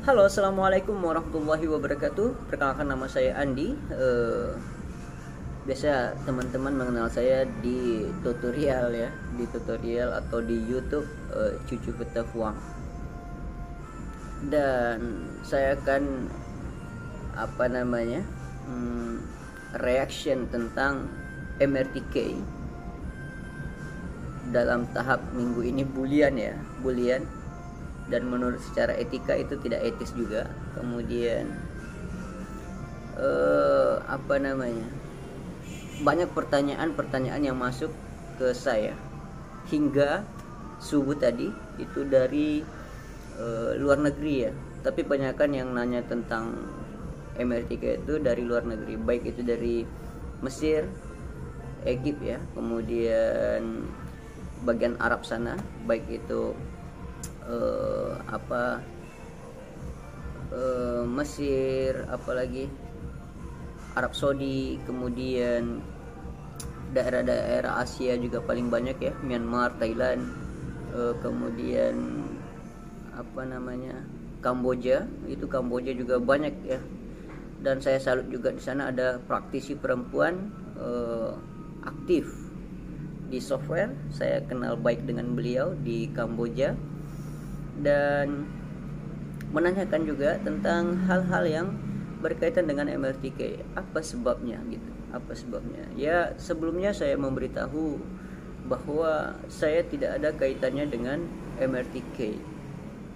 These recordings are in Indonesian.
Halo, assalamualaikum warahmatullahi wabarakatuh. Perkenalkan, nama saya Andi. Biasa teman-teman mengenal saya di tutorial ya, di tutorial atau di YouTube Cucu Petafuang. Dan saya akan reaction tentang MRTK dalam tahap minggu ini bulian. Dan menurut secara etika itu tidak etis juga. Kemudian banyak pertanyaan yang masuk ke saya hingga subuh tadi itu dari luar negeri ya, tapi banyakkan yang nanya tentang MRTK itu dari luar negeri, baik itu dari Mesir, Egypt ya, kemudian bagian Arab sana, baik itu Mesir, apalagi Arab Saudi, kemudian daerah-daerah Asia juga paling banyak ya, Myanmar, Thailand, kemudian Kamboja, itu Kamboja juga banyak ya. Dan saya salut juga di sana ada praktisi perempuan aktif di software. Saya kenal baik dengan beliau di Kamboja dan menanyakan juga tentang hal-hal yang berkaitan dengan MRTK. Apa sebabnya gitu? Apa sebabnya? Ya, sebelumnya saya memberitahu bahwa saya tidak ada kaitannya dengan MRTK.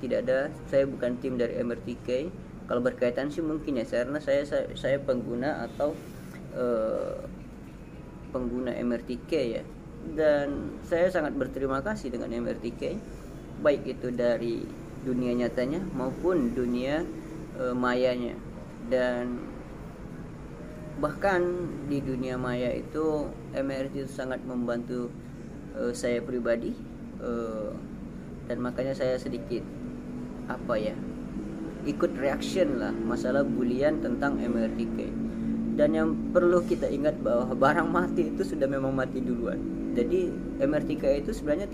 Tidak ada, saya bukan tim dari MRTK. Kalau berkaitan sih mungkin ya, karena saya pengguna atau pengguna MRTK ya. Dan saya sangat berterima kasih dengan MRTK, baik itu dari dunia nyatanya maupun dunia mayanya. Dan bahkan di dunia maya itu MRT itu sangat membantu saya pribadi, dan makanya saya sedikit ikut reaction lah masalah bulian tentang MRTK. Dan yang perlu kita ingat bahwa barang mati itu sudah memang mati duluan. Jadi MRTK itu sebenarnya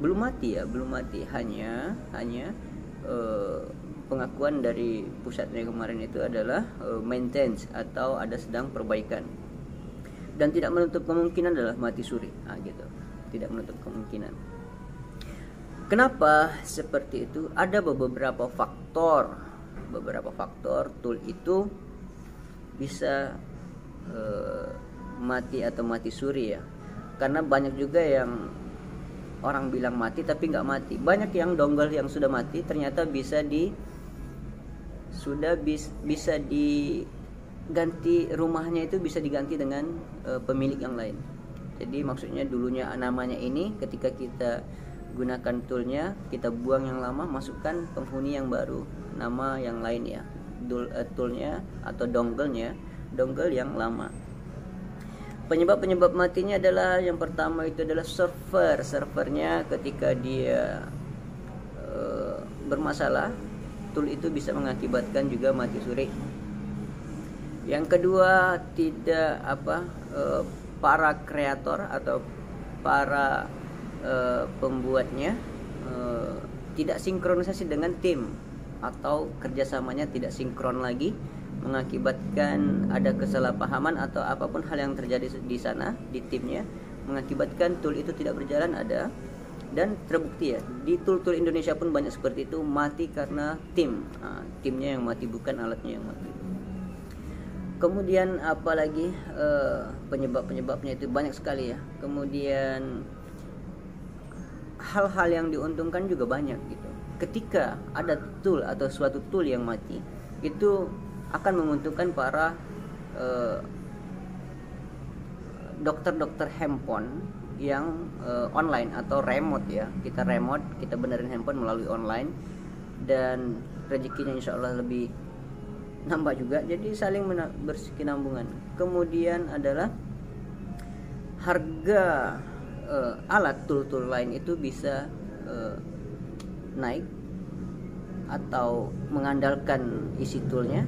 belum mati, hanya pengakuan dari pusatnya kemarin itu adalah maintenance atau ada sedang perbaikan, dan tidak menutup kemungkinan adalah mati suri gitu, tidak menutup kemungkinan. Kenapa seperti itu? Ada beberapa faktor tool itu bisa mati atau mati suri ya, karena banyak juga yang orang bilang mati tapi nggak mati. Banyak yang dongle yang sudah mati ternyata bisa diganti, rumahnya itu bisa diganti dengan pemilik yang lain. Jadi maksudnya dulunya namanya ini, ketika kita gunakan toolnya, kita buang yang lama, masukkan penghuni yang baru, nama yang lain ya, toolnya atau dongle yang lama. Penyebab matinya adalah, yang pertama itu adalah servernya ketika dia bermasalah, tool itu bisa mengakibatkan juga mati suri. Yang kedua, para kreator atau para pembuatnya tidak sinkronisasi dengan tim, atau kerjasamanya tidak sinkron lagi, mengakibatkan ada kesalahpahaman atau apapun hal yang terjadi di sana di timnya, mengakibatkan tool itu tidak berjalan ada. Dan terbukti ya, di tool-tool Indonesia pun banyak seperti itu, mati karena timnya yang mati, bukan alatnya yang mati. Kemudian apalagi penyebabnya itu banyak sekali ya. Kemudian hal-hal yang diuntungkan juga banyak gitu. Ketika ada tool atau suatu tool yang mati, itu akan menguntungkan para dokter handphone yang online atau remote ya. Kita benerin handphone melalui online, dan rezekinya insya Allah lebih nambah juga, jadi saling berkesinambungan. Kemudian adalah harga alat tool lain itu bisa naik atau mengandalkan isi toolnya,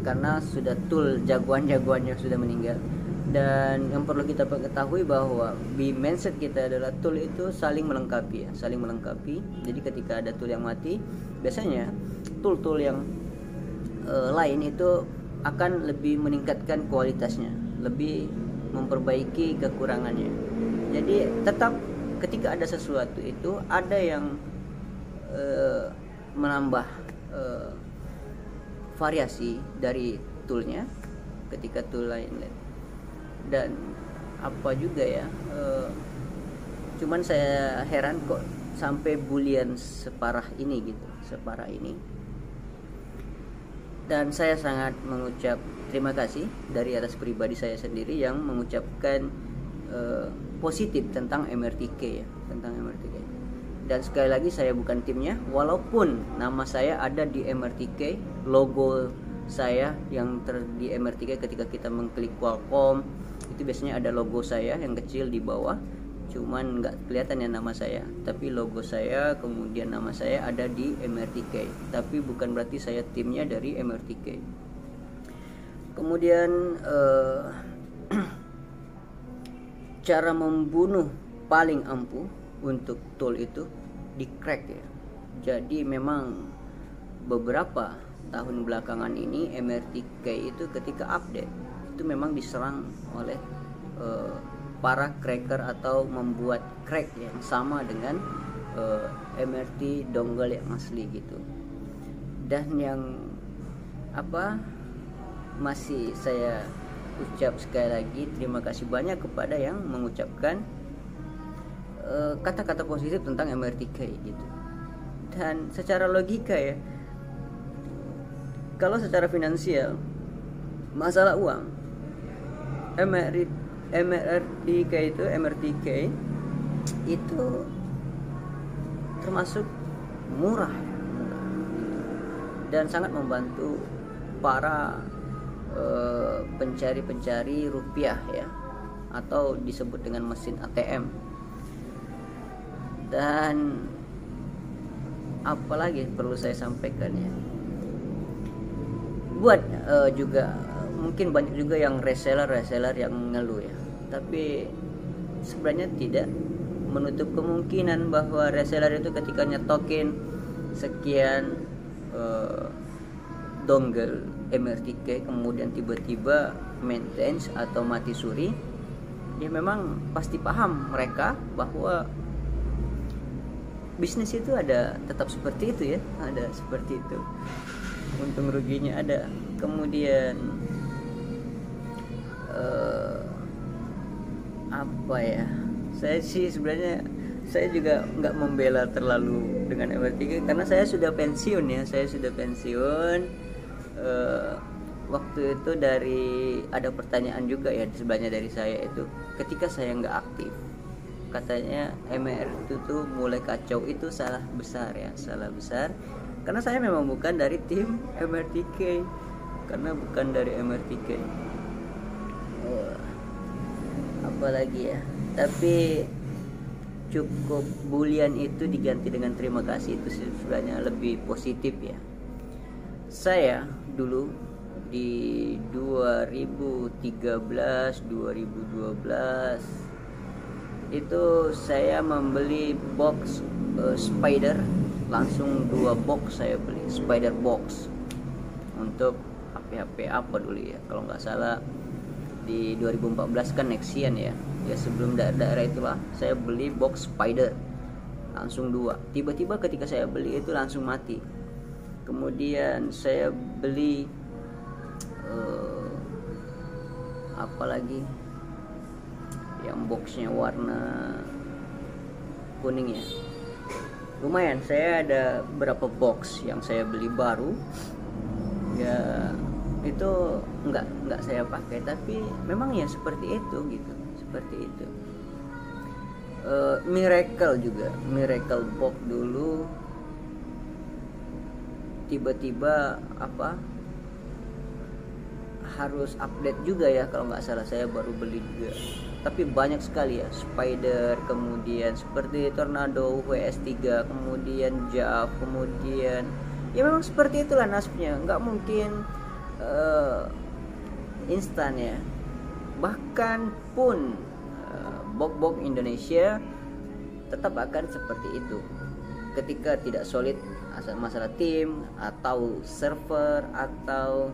karena sudah tool jagoannya sudah meninggal. Dan yang perlu kita ketahui bahwa di mindset kita adalah tool itu saling melengkapi ya, saling melengkapi. Jadi ketika ada tool yang mati, biasanya tool-tool yang lain itu akan lebih meningkatkan kualitasnya, lebih memperbaiki kekurangannya. Jadi tetap ketika ada sesuatu itu ada yang menambah variasi dari toolnya ketika tool lain. Dan apa juga ya, cuman saya heran kok sampai boolean separah ini gitu, separah ini. Dan saya sangat mengucap terima kasih dari atas pribadi saya sendiri yang mengucapkan positif tentang MRTK ya, tentang MRTK. Dan sekali lagi saya bukan timnya, walaupun nama saya ada di MRTK, logo saya yang di MRTK ketika kita mengklik Qualcomm itu biasanya ada logo saya yang kecil di bawah, cuman nggak kelihatan ya nama saya, tapi logo saya kemudian nama saya ada di MRTK, tapi bukan berarti saya timnya dari MRTK. Kemudian cara membunuh paling ampuh untuk tool itu di crack ya. Jadi memang beberapa tahun belakangan ini MRTK itu ketika update itu memang diserang oleh para cracker atau membuat crack yang sama dengan MRT dongle yang asli gitu. Dan yang masih saya ucap sekali lagi terima kasih banyak kepada yang mengucapkan kata-kata positif tentang MRTK gitu. Dan secara logika ya, kalau secara finansial masalah uang, MRTK itu termasuk murah gitu. Dan sangat membantu para pencari rupiah ya, atau disebut dengan mesin ATM. Dan apalagi perlu saya sampaikan ya, buat juga mungkin banyak juga yang reseller yang mengeluh ya, tapi sebenarnya tidak menutup kemungkinan bahwa reseller itu ketika nyetokin sekian dongle MRTK kemudian tiba-tiba maintenance atau mati suri, ya memang pasti paham mereka bahwa bisnis itu ada tetap seperti itu ya, ada seperti itu, untung ruginya ada. Kemudian saya sih sebenarnya saya juga nggak membela terlalu dengan MRTK karena saya sudah pensiun ya, waktu itu ada pertanyaan juga ya di sebelahnya dari saya itu, ketika saya nggak aktif katanya MR itu tuh mulai kacau, itu salah besar karena saya memang bukan dari tim MRTK, karena bukan dari MRTK. Apalagi ya, tapi cukup boolean itu diganti dengan terima kasih, itu sebenarnya lebih positif ya. Saya dulu di 2013 2012 itu saya membeli box Spider, langsung 2 box saya beli Spider box untuk HP apa dulu ya, kalau nggak salah di 2014 kan Nexian ya sebelum daerah itulah saya beli box Spider langsung 2. Tiba-tiba ketika saya beli itu langsung mati. Kemudian saya beli apalagi yang boxnya warna kuning ya, lumayan. Saya ada berapa box yang saya beli baru ya, itu nggak saya pakai, tapi memang ya seperti itu gitu, seperti itu. Miracle box dulu tiba-tiba harus update juga ya, kalau nggak salah saya baru beli juga. Tapi banyak sekali ya Spider, kemudian seperti Tornado WS3, kemudian Jav, kemudian ya memang seperti itulah nasibnya, nggak mungkin instan ya. bahkan pun bok-bok Indonesia tetap akan seperti itu ketika tidak solid masalah tim atau server atau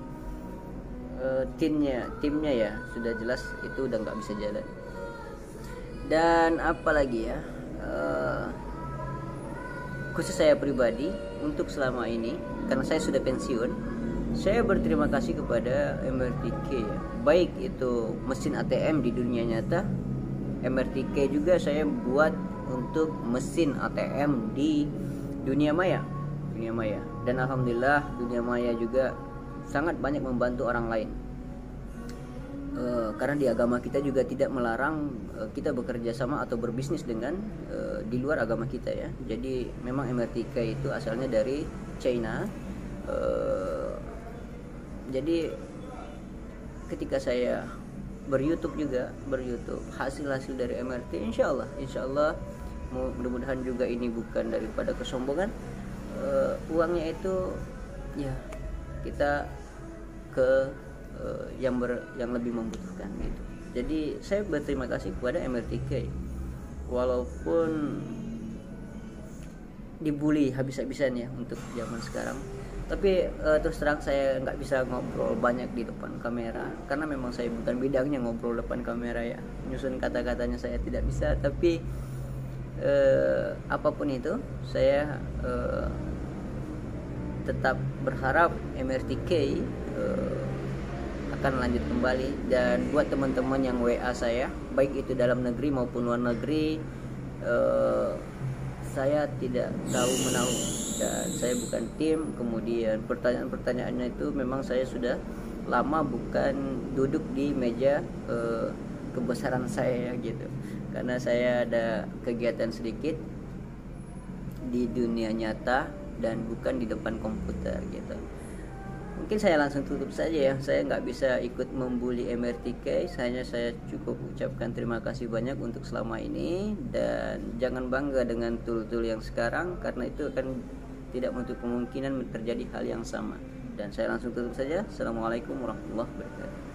timnya ya, sudah jelas itu udah nggak bisa jalan. Dan apalagi ya, khusus saya pribadi untuk selama ini karena saya sudah pensiun, saya berterima kasih kepada MRTK ya, baik itu mesin ATM di dunia nyata. MRTK juga saya buat untuk mesin ATM di dunia maya, dan alhamdulillah dunia maya juga sangat banyak membantu orang lain. Karena di agama kita juga tidak melarang kita bekerja sama atau berbisnis dengan di luar agama kita ya. Jadi memang MRTK itu asalnya dari China. Jadi ketika saya ber-YouTube hasil-hasil dari MRT, insya Allah mudah-mudahan juga ini bukan daripada kesombongan. Uangnya itu ya kita ke yang lebih membutuhkan gitu. Jadi saya berterima kasih kepada MRTK walaupun dibully habis-habisan ya untuk zaman sekarang. Tapi terus terang saya nggak bisa ngobrol banyak di depan kamera karena memang saya bukan bidangnya ngobrol depan kamera ya. Nyusun kata-katanya saya tidak bisa. Tapi apapun itu saya tetap berharap MRTK akan lanjut kembali. Dan buat teman-teman yang WA saya baik itu dalam negeri maupun luar negeri, saya tidak tahu menahu dan saya bukan tim. Kemudian pertanyaan-pertanyaannya itu memang saya sudah lama bukan duduk di meja kebesaran saya gitu, karena saya ada kegiatan sedikit di dunia nyata dan bukan di depan komputer gitu. Mungkin saya langsung tutup saja ya, saya nggak bisa ikut membuli MRTK. Saya cukup ucapkan terima kasih banyak untuk selama ini, dan jangan bangga dengan tool-tool yang sekarang karena itu akan tidak menutup kemungkinan terjadi hal yang sama. Dan saya langsung tutup saja. Assalamualaikum warahmatullahi wabarakatuh.